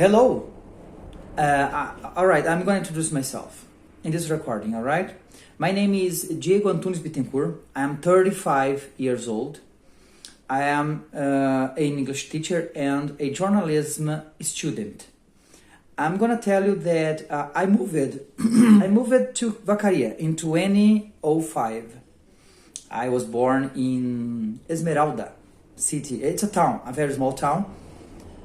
Hello. All right, I'm going to introduce myself in this recording, all right? My name is Diego Antunes Bittencourt. I am 35 years old. I am an English teacher and a journalism student. I'm going to tell you that I moved to Vacaria in 2005. I was born in Esmeralda city. It's a town, a very small town,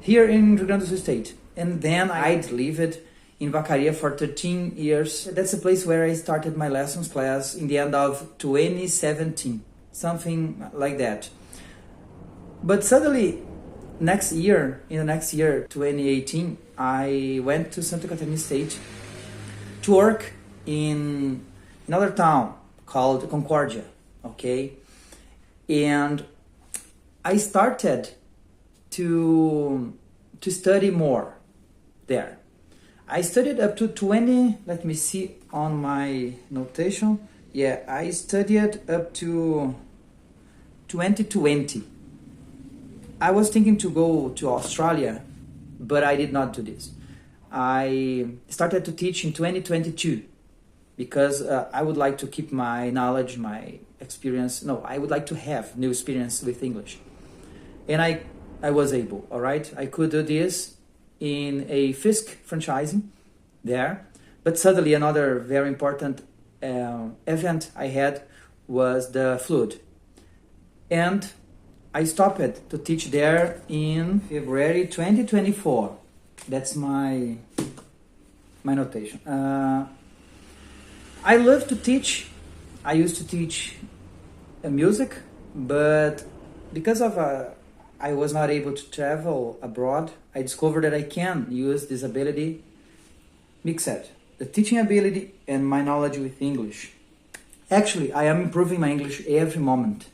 here in Rio Grande do Sul state. And then I'd lived in Vacaria for 13 years. That's the place where I started my lessons class in the end of 2017, something like that. But suddenly, in the next year, 2018, I went to Santa Catarina State to work in another town called Concordia, okay? And I started to study more there. I studied up to 20, let me see on my notation. Yeah, I studied up to 2020. I was thinking to go to Australia, but I did not do this. I started to teach in 2022 because I would like to keep my knowledge, my experience. No, I would like to have new experience with English. And I was able, all right? I could do this in a Fisk franchising there. But suddenly another very important event I had was the flood. And I stopped to teach there in February 2024. That's my notation. I love to teach. I used to teach music, but because of I was not able to travel abroad, I discovered that I can use this ability, mixed, the teaching ability and my knowledge with English. Actually, I am improving my English every moment.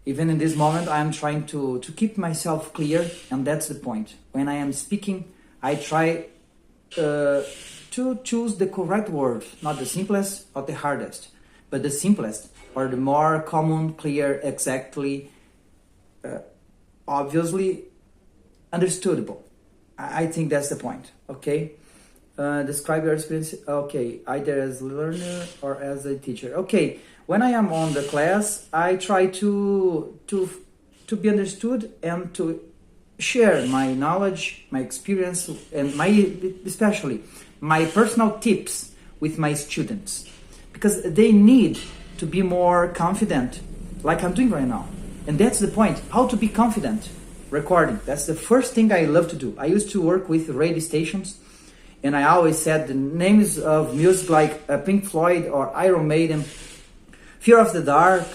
Even in this moment, I am trying to keep myself clear, and that's the point. When I am speaking, I try to choose the correct word, not the simplest or the hardest, but the simplest or the more common, clear, exactly, obviously understandable. I think that's the point, okay? Describe your experience, okay, either as learner or as a teacher. Okay, when I am on the class, I try to be understood and to share my knowledge, my experience, and especially my personal tips with my students, because they need to be more confident, like I'm doing right now. And that's the point, how to be confident recording. That's the first thing I love to do. I used to work with radio stations, and I always said the names of music like Pink Floyd or Iron Maiden, Fear of the Dark,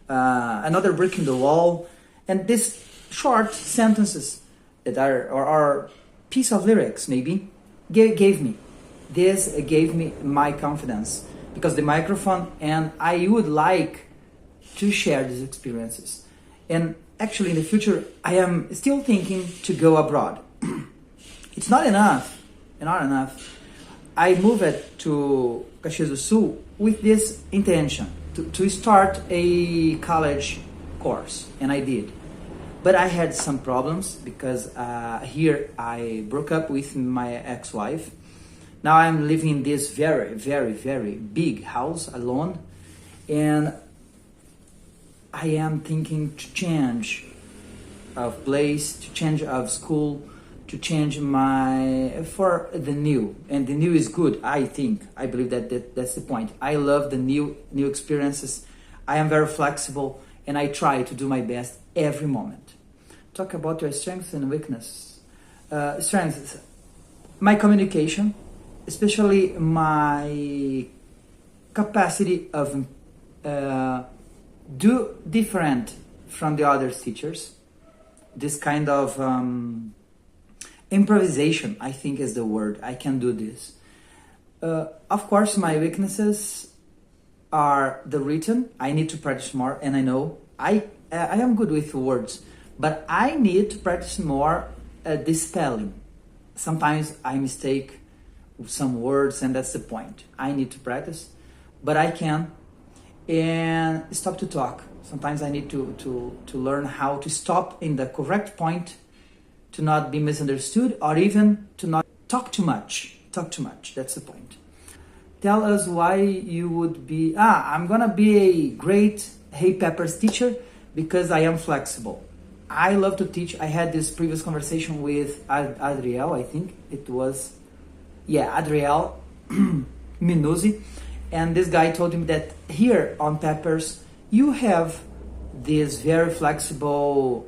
Another Brick in the Wall, and these short sentences that are piece of lyrics maybe gave me my confidence, because the microphone, and I would like to share these experiences. And actually in the future I am still thinking to go abroad. It's not enough. I moved to Caxias do Sul with this intention to start a college course, and I did. But I had some problems because here I broke up with my ex-wife. Now I'm living in this very, very, very big house alone, and I am thinking to change of place, to change of school, to change for the new. And the new is good, I think. I believe that's the point. I love the new experiences. I am very flexible, and I try to do my best every moment. Talk about your strengths and weaknesses. Strengths, my communication, especially my capacity of do different from the other teachers. This kind of improvisation, I think is the word. I can do this. Of course, my weaknesses are the written. I need to practice more, and I know I am good with words, but I need to practice more the spelling. Sometimes I mistake some words, and that's the point. I need to practice, but I can. And stop to talk. Sometimes I need to learn how to stop in the correct point to not be misunderstood, or even to not talk too much. Talk too much, that's the point. Tell us why you would be, I'm gonna be a great Hey Peppers teacher because I am flexible. I love to teach. I had this previous conversation with Adriel, I think it was, Adriel Minuzzi, and this guy told him that here on Peppers, you have this very flexible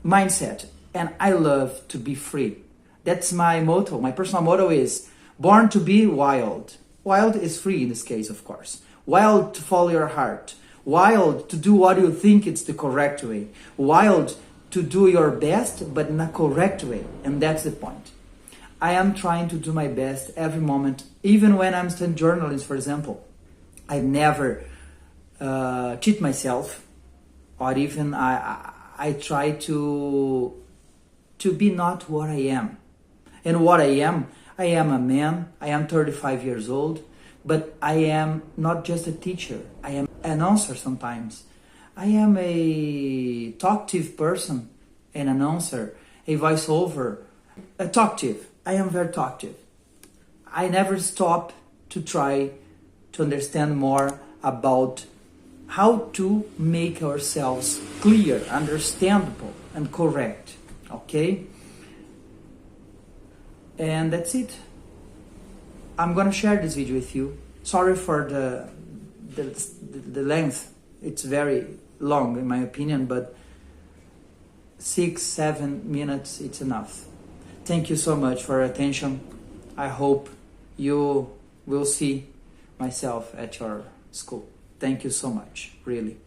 mindset, and I love to be free. That's my motto. My personal motto is born to be wild. Wild is free in this case, of course. Wild to follow your heart. Wild to do what you think it's the correct way. Wild to do your best, but in a correct way. And that's the point. I am trying to do my best every moment, even when I'm studying journalism, for example. I never cheat myself, or even I try to be not what I am. And what I am a man, I am 35 years old, but I am not just a teacher, I am an announcer sometimes. I am a talkative person, an announcer, a voiceover, a talkative. I am very talkative. I never stop to try to understand more about how to make ourselves clear, understandable, and correct, okay? And that's it. I'm gonna share this video with you. Sorry for the length. It's very long in my opinion, but 6-7 minutes, it's enough. Thank you so much for your attention. I hope you will see myself at your school. Thank you so much, really.